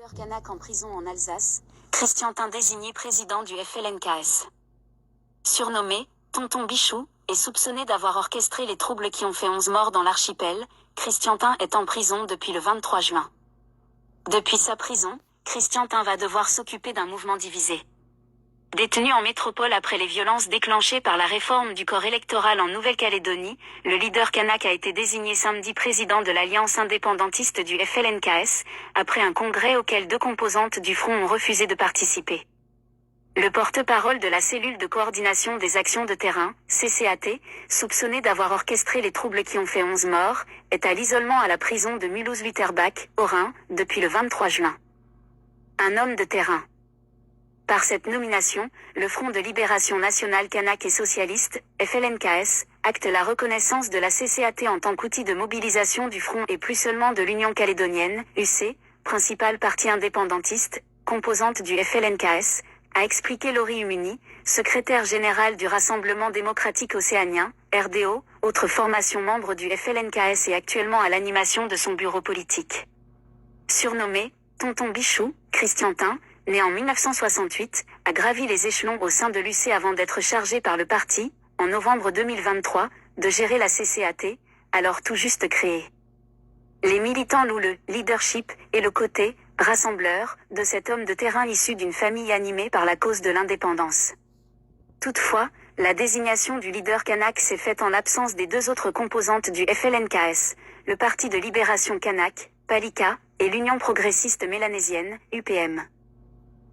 leader kanak en prison en Alsace, Christiantin désigné président du FLNKS. Surnommé Tonton Bichou, et soupçonné d'avoir orchestré les troubles qui ont fait 11 morts dans l'archipel, Christiantin est en prison depuis le 23 juin. Depuis sa prison, Christiantin va devoir s'occuper d'un mouvement divisé. Détenu en métropole après les violences déclenchées par la réforme du corps électoral en Nouvelle-Calédonie, le leader kanak a été désigné samedi président de l'Alliance indépendantiste du FLNKS, après un congrès auquel 2 composantes du front ont refusé de participer. Le porte-parole de la cellule de coordination des actions de terrain, CCAT, soupçonné d'avoir orchestré les troubles qui ont fait 11 morts, est à l'isolement à la prison de Mulhouse-Witterbach, au Rhin, depuis le 23 juin. Un homme de terrain. Par cette nomination, le Front de Libération Nationale Kanak et Socialiste, FLNKS, acte la reconnaissance de la CCAT en tant qu'outil de mobilisation du Front et plus seulement de l'Union calédonienne, UC, principale partie indépendantiste, composante du FLNKS, a expliqué Laurie Humini, secrétaire général du Rassemblement démocratique océanien, RDO, autre formation membre du FLNKS et actuellement à l'animation de son bureau politique. Surnommé Tonton Bichou, Christiantin, né en 1968, a gravi les échelons au sein de l'UC avant d'être chargé par le parti, en novembre 2023, de gérer la CCAT, alors tout juste créée. Les militants louent le leadership et le côté rassembleur de cet homme de terrain issu d'une famille animée par la cause de l'indépendance. Toutefois, la désignation du leader kanak s'est faite en l'absence des 2 autres composantes du FLNKS, le Parti de libération kanak, PALIKA, et l'Union progressiste mélanésienne, UPM.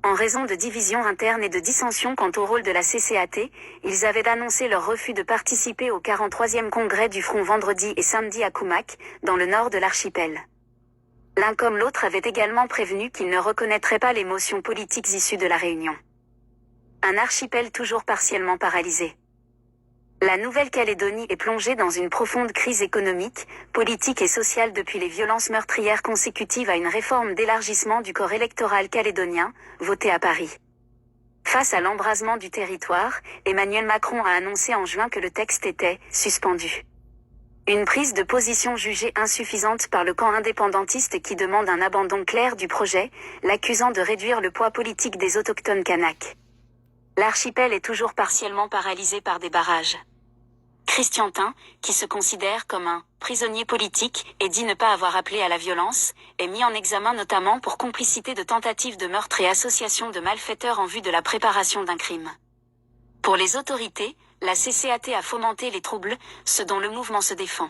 En raison de divisions internes et de dissensions quant au rôle de la CCAT, ils avaient annoncé leur refus de participer au 43e congrès du Front vendredi et samedi à Koumak, dans le nord de l'archipel. L'un comme l'autre avait également prévenu qu'ils ne reconnaîtraient pas les motions politiques issues de la réunion. Un archipel toujours partiellement paralysé. La Nouvelle-Calédonie est plongée dans une profonde crise économique, politique et sociale depuis les violences meurtrières consécutives à une réforme d'élargissement du corps électoral calédonien, votée à Paris. Face à l'embrasement du territoire, Emmanuel Macron a annoncé en juin que le texte était suspendu. Une prise de position jugée insuffisante par le camp indépendantiste qui demande un abandon clair du projet, l'accusant de réduire le poids politique des autochtones kanaks. L'archipel est toujours partiellement paralysé par des barrages. Christiantin, qui se considère comme un prisonnier politique et dit ne pas avoir appelé à la violence, est mis en examen notamment pour complicité de tentatives de meurtre et association de malfaiteurs en vue de la préparation d'un crime. Pour les autorités, la CCAT a fomenté les troubles, ce dont le mouvement se défend.